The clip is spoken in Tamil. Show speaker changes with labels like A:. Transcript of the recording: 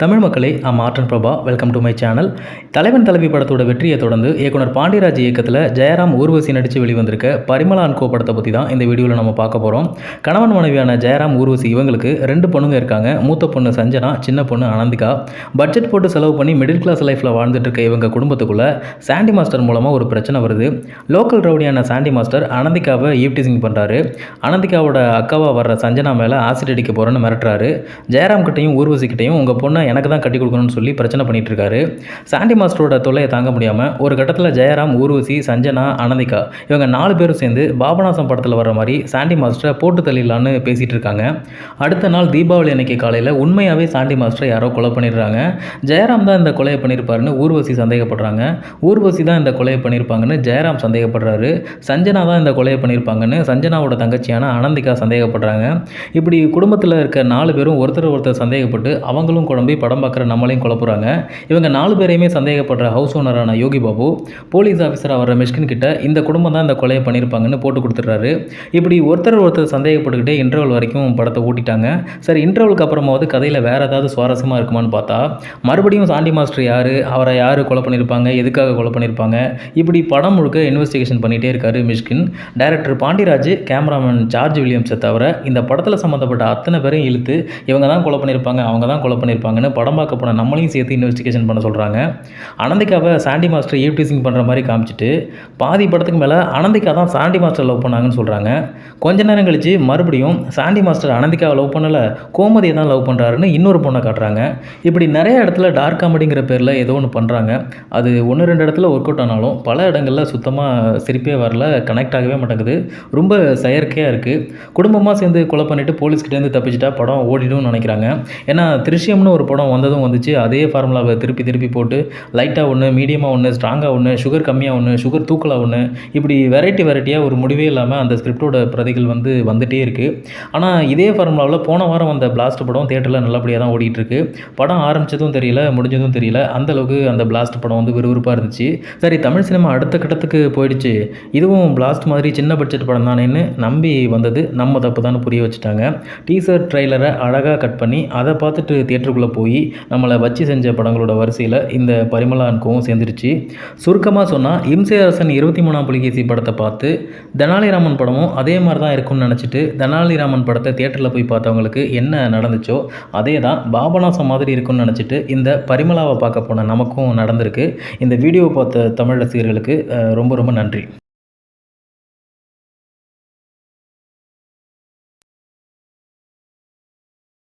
A: தமிழ் மக்களே, Maatran Prabha. Welcome to my channel. Thalaivan Thalaivi படத்தோட வெற்றியை தொடர்ந்து இயக்குனர் பாண்டியராஜ் இயக்கத்தில் ஜெயராம் ஊர்வசி நடித்து வெளிவந்திருக்க பரிமளா அண்ட் கோ படத்தை பற்றி தான் இந்த வீடியோவில் நம்ம பார்க்க போகிறோம். கணவன் மனைவியான ஜெயராம் ஊர்வசி இவங்களுக்கு 2 பொண்ணுங்க இருக்காங்க. மூத்த பொண்ணு சஞ்சனா, சின்ன பொண்ணு அனந்திகா. பட்ஜெட் போட்டு செலவு பண்ணி மிடில் கிளாஸ் லைஃப்பில் வாழ்ந்துட்டு இருக்க இவங்க குடும்பத்துக்குள்ளே சாண்டி மாஸ்டர் மூலமாக ஒரு பிரச்சனை வருது. லோக்கல் ரவுடியான சாண்டி மாஸ்டர் அனந்திகாவை ஈவ்டீசிங் பண்ணுறாரு. அனந்திகாவோட அக்காவாக வர்ற சஞ்சனா மேலே ஆசிட் அடிக்க போகிறேன்னு மிரட்டுறாரு. ஜெயராம் கிட்டையும் ஊர்வசி கிட்டையும் உங்கள் பொண்ணை எனக்கு தான் கட்டி கொடுக்கணும்னு சொல்லி பிரச்சனை பண்ணிட்டு இருக்காரு. சாண்டி மாஸ்டரோட தொல்லையை தாங்க முடியாமல் ஒரு கட்டத்தில் ஜெயராம், ஊர்வசி, சஞ்சனா, அனந்திகா இவங்க 4 பேரும் சேர்ந்து பாபநாசம் படத்தில் வர மாதிரி சாண்டி மாஸ்டரை போட்டு தள்ளிடலான்னு பேசிகிட்டு இருக்காங்க. அடுத்த நாள் தீபாவளி அன்னைக்கு காலையில் உண்மையாகவே சாண்டி மாஸ்டரை யாரோ கொலை பண்ணிடுறாங்க. ஜெயராம் தான் இந்த கொலையை பண்ணியிருப்பாருன்னு ஊர்வசி சந்தேகப்படுறாங்க. ஊர்வசி தான் இந்த கொலையை பண்ணியிருப்பாங்கன்னு ஜெயராம் சந்தேகப்படுறாரு. சஞ்சனா தான் இந்த கொலையை பண்ணியிருப்பாங்கன்னு சஞ்சனாவோட தங்கச்சியான அனந்திகா சந்தேகப்படுறாங்க. இப்படி குடும்பத்தில் இருக்க 4 பேரும் ஒருத்தர் சந்தேகப்பட்டு அவங்களும் குழம்பி படம் பார்க்குற நம்மளையும் குழப்புறாங்க. இவங்க 4 பேரையுமே சந்தேகப்படுற ஹவுஸ் ஓனரான யோகி பாபு போலீஸ் ஆஃபீஸராக வர மிஷ்கின் கிட்ட இந்த குடும்பம் தான் இந்த கொலையை பண்ணியிருப்பாங்கன்னு போட்டு கொடுத்துட்றாரு. இப்படி ஒருத்தர் சந்தேகப்பட்டுக்கிட்டே இன்டர்வல் வரைக்கும் படத்தை ஓட்டிட்டாங்க. சரி, இன்டர்வலுக்கு அப்புறமாவது கதையில் வேறு ஏதாவது சுவாரஸ்யமாக இருக்குமான்னு பார்த்தா மறுபடியும் சாண்டி மாஸ்டர் யார், அவரை யார் கொலை பண்ணியிருப்பாங்க, எதுக்காக கொலை பண்ணியிருப்பாங்க, இப்படி படம் முழுக்க இன்வெஸ்டிகேஷன் பண்ணிகிட்டே இருக்காரு Mysskin. Director Pandiraj, cameraman George வில்லியம்ஸை தவிர இந்த படத்தில் சம்மந்தப்பட்ட அத்தனை பேரையும் இழுத்து இவங்க தான் கொலை பண்ணியிருப்பாங்க, அவங்க தான் கொலை பண்ணியிருப்பாங்கன்னு படம் பார்க்க போன நம்மளையும் சேர்த்து இன்வெஸ்டிகேஷன் பண்ண சொல்கிறாங்க. அனந்திகாவை சாண்டி மாஸ்டர் ஈவ்டீசிங் பண்ணுற மாதிரி காமிச்சிட்டு பாதி படத்துக்கு மேலே அனந்திகா தான் சாண்டி மாஸ்டர் லவ் பண்ணாங்கன்னு சொல்கிறாங்க. கொஞ்ச நேரம் கழித்து மறுபடியும் சாண்டி மாஸ்டர் அனந்திகாவை லவ் பண்ணலை, கோமதியை தான் லவ் பண்ணுறாருன்னு இன்னொரு பொண்ணை காட்டுறாங்க. இப்படி நிறைய இடத்துல டார்க் காமெடிங்கிற பேரில் ஏதோ ஒன்று பண்ணுறாங்க. அது 1-2 இடத்துல ஒர்க் அவுட் ஆனாலும் பல இடங்களில் சுத்தமாக சிரிப்பே வரல, கனெக்ட் ஆகவே மாட்டேங்குது. ரொம்ப செயற்கையாக இருக்குது. குடும்பமாக சேர்ந்து கொலை பண்ணிவிட்டு போலீஸ்கிட்டேருந்து தப்பிச்சிட்டா படம் ஓடிடும்னு நினைக்கிறாங்க. ஏன்னா திருஷ்யம்னு ஒரு படம் வந்ததும் வந்துச்சு, அதே ஃபார்முலாவை திருப்பி போட்டு லைட்டாக ஒன்று, மீடியமாக ஒன்று, ஸ்ட்ராங்காக ஒன்று, சுகர் கம்மியாக ஒன்று, சுகர் தூக்கலாக ஒன்று, இப்படி வெரைட்டியாக ஒரு முடிவே இல்லாமல் அந்த ஸ்கிரிப்டோட பிரதிகள் வந்துகிட்டே இருக்குது. ஆனால் இதே ஃபார்முலாவில் போன வாரம் வந்த பிளாஸ்ட் படம் தியேட்டரில் நல்லபடியாக தான் ஓடிட்டுருக்கு. படம் ஆரம்பித்ததும் தெரியல, முடிஞ்சதும் தெரியல. அந்தளவுக்கு அந்த பிளாஸ்ட் படம் விறுவிறுப்பாக இருந்துச்சு. சரி, தமிழ் சினிமா அடுத்த கட்டத்துக்கு போயிடுச்சு, இதுவும் பிளாஸ்ட் மாதிரி சின்ன பட்ஜெட் படம் தானேன்னு நம்பி வந்தது நம்ம தப்பு தான் புரிய வச்சுட்டாங்க. டீசர் ட்ரெய்லரை அழகாக கட் பண்ணி அதை பார்த்துட்டு தியேட்டருக்குள்ளே போய் நம்மளை வச்சு செஞ்ச படங்களோட வரிசையில் இந்த பரிமளா அண்ட் கோவும் சேர்ந்துருச்சு. சுருக்கமாக சொன்னால் இம்சை அரசன் 23ஆம் புலிகேசி படத்தை பார்த்து தெனாலிராமன் படமும் அதே மாதிரி தான் இருக்கும்னு நினச்சிட்டு தெனாலிராமன் படத்தை தியேட்டரில் போய் பார்த்தவங்களுக்கு என்ன நடந்துச்சோ அதே தான் பாபநாசம் மாதிரி இருக்கும்னு நினச்சிட்டு இந்த பரிமளாவை பார்க்க போன நமக்கும் நடந்திருக்கு. இந்த வீடியோவை பார்த்த தமிழ் ரசிகர்களுக்கு ரொம்ப நன்றி.